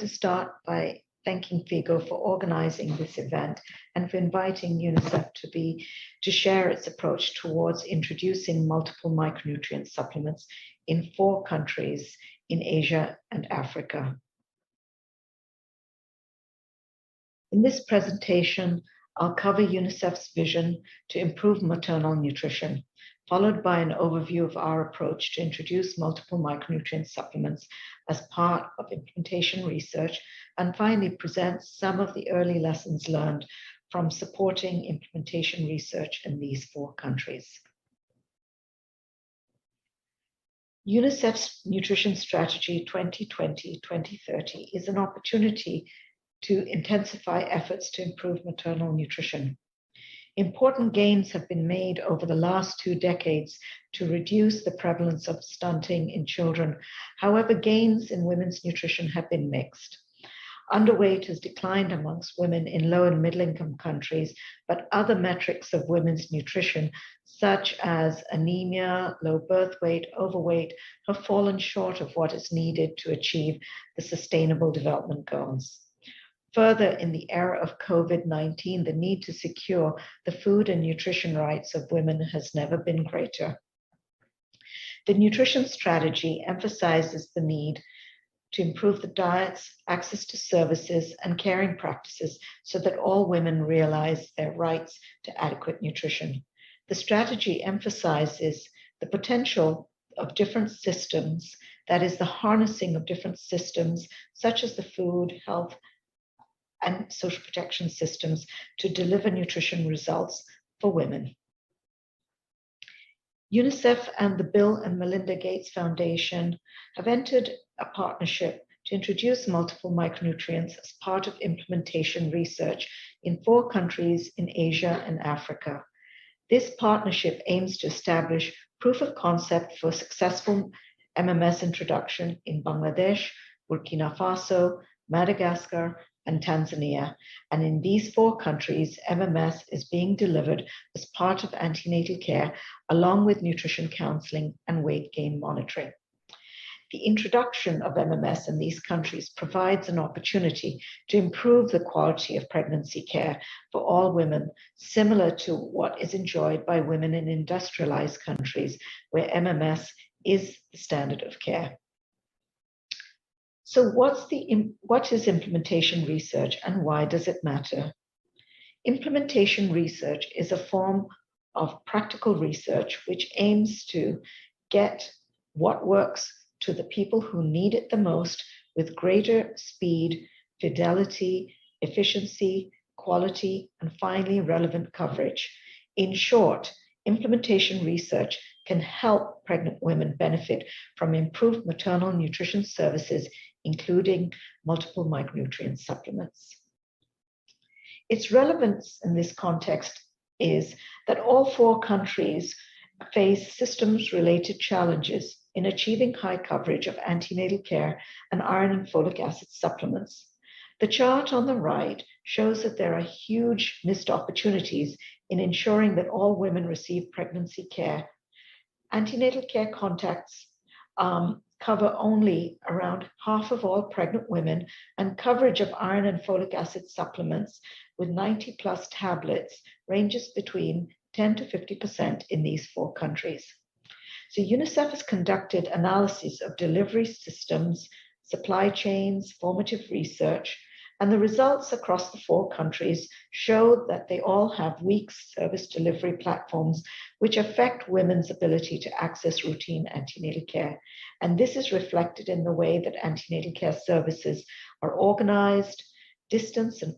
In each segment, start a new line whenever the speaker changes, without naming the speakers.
to start by thanking FIGO for organizing this event and for inviting UNICEF to share its approach towards introducing multiple micronutrient supplements in 4 countries in Asia and Africa. In this presentation, I'll cover UNICEF's vision to improve maternal nutrition, followed by an overview of our approach to introduce multiple micronutrient supplements as part of implementation research, and finally present some of the early lessons learned from supporting implementation research in these 4 countries. UNICEF's Nutrition Strategy 2020-2030 is an opportunity to intensify efforts to improve maternal nutrition. Important gains have been made over the last 2 decades to reduce the prevalence of stunting in children. However, gains in women's nutrition have been mixed. Underweight has declined amongst women in low and middle income countries, but other metrics of women's nutrition, such as anemia, low birth weight, overweight, have fallen short of what is needed to achieve the Sustainable Development Goals. Further, in the era of COVID-19, the need to secure the food and nutrition rights of women has never been greater. The nutrition strategy emphasizes the need to improve the diets, access to services, and caring practices so that all women realize their rights to adequate nutrition. The strategy emphasizes the potential of different systems, that is, the harnessing of different systems, such as the food, health, and social protection systems to deliver nutrition results for women. UNICEF and the Bill and Melinda Gates Foundation have entered a partnership to introduce multiple micronutrients as part of implementation research in 4 countries in Asia and Africa. This partnership aims to establish proof of concept for successful MMS introduction in Bangladesh, Burkina Faso, Madagascar, and Tanzania. And in these 4 countries, MMS is being delivered as part of antenatal care, along with nutrition counseling and weight gain monitoring. The introduction of MMS in these countries provides an opportunity to improve the quality of pregnancy care for all women, similar to what is enjoyed by women in industrialized countries, where MMS is the standard of care. So what is implementation research and why does it matter? Implementation research is a form of practical research which aims to get what works to the people who need it the most with greater speed, fidelity, efficiency, quality, and finally relevant coverage. In short, implementation research can help pregnant women benefit from improved maternal nutrition services, including multiple micronutrient supplements. Its relevance in this context is that all 4 countries face systems-related challenges in achieving high coverage of antenatal care and iron and folic acid supplements. The chart on the right shows that there are huge missed opportunities in ensuring that all women receive pregnancy care. Antenatal care contacts cover only around half of all pregnant women, and coverage of iron and folic acid supplements with 90+ tablets ranges between 10 to 50% in these 4 countries. So UNICEF has conducted analysis of delivery systems, supply chains, formative research, and the results across the 4 countries show that they all have weak service delivery platforms which affect women's ability to access routine antenatal care. And this is reflected in the way that antenatal care services are organized, distance and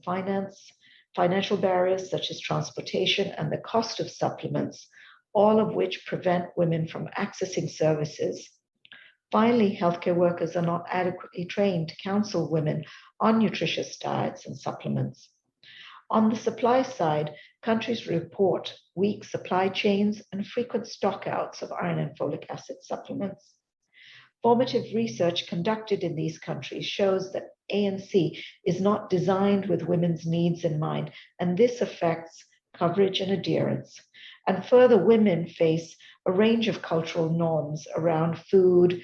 financial barriers such as transportation and the cost of supplements, all of which prevent women from accessing services. Finally, healthcare workers are not adequately trained to counsel women on nutritious diets and supplements. On the supply side, countries report weak supply chains and frequent stockouts of iron and folic acid supplements. Formative research conducted in these countries shows that ANC is not designed with women's needs in mind, and this affects coverage and adherence. And further, women face a range of cultural norms around food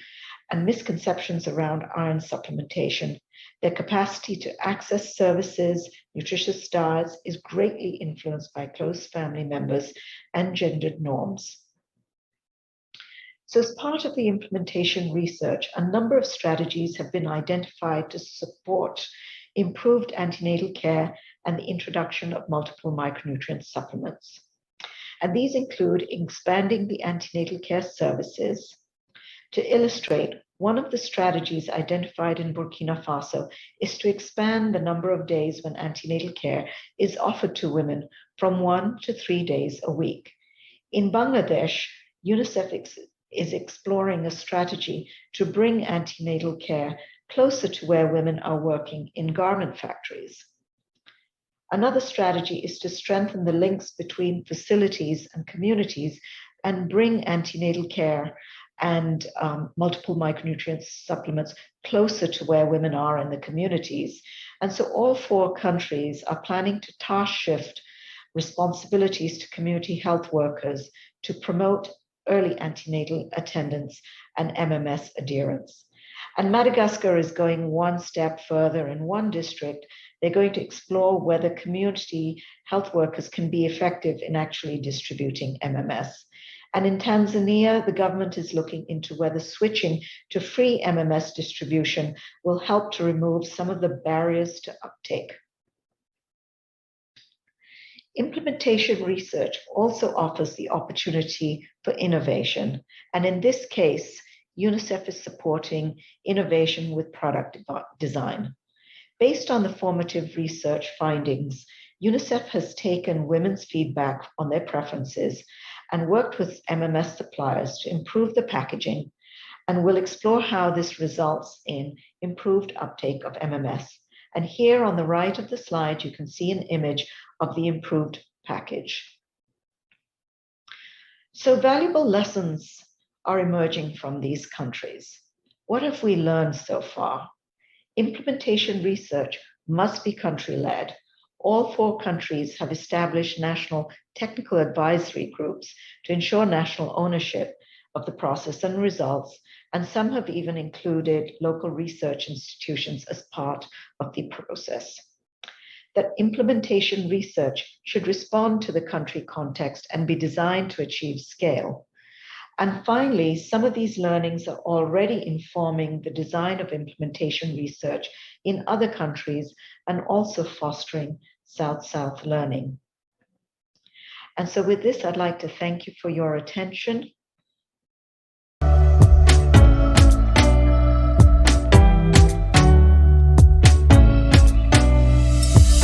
and misconceptions around iron supplementation. Their capacity to access services, nutritious diets is greatly influenced by close family members and gendered norms. So as part of the implementation research, a number of strategies have been identified to support improved antenatal care and the introduction of multiple micronutrient supplements. And these include expanding the antenatal care services. To illustrate, one of the strategies identified in Burkina Faso is to expand the number of days when antenatal care is offered to women from 1 to 3 days a week. In Bangladesh, UNICEF is exploring a strategy to bring antenatal care closer to where women are working in garment factories. Another strategy is to strengthen the links between facilities and communities and bring antenatal care and multiple micronutrient supplements closer to where women are in the communities. And so all 4 countries are planning to task shift responsibilities to community health workers to promote early antenatal attendance and MMS adherence. And Madagascar is going one step further. In one district, they're going to explore whether community health workers can be effective in actually distributing MMS. And in Tanzania, the government is looking into whether switching to free MMS distribution will help to remove some of the barriers to uptake. Implementation research also offers the opportunity for innovation. And in this case, UNICEF is supporting innovation with product design. Based on the formative research findings, UNICEF has taken women's feedback on their preferences and worked with MMS suppliers to improve the packaging, and will explore how this results in improved uptake of MMS. And here on the right of the slide, you can see an image of the improved package. So valuable lessons are emerging from these countries. What have we learned so far? Implementation research must be country-led. All 4 countries have established national technical advisory groups to ensure national ownership of the process and results, and some have even included local research institutions as part of the process. That implementation research should respond to the country context and be designed to achieve scale. And finally, some of these learnings are already informing the design of implementation research in other countries and also fostering South-South learning. And so with this, I'd like to thank you for your attention.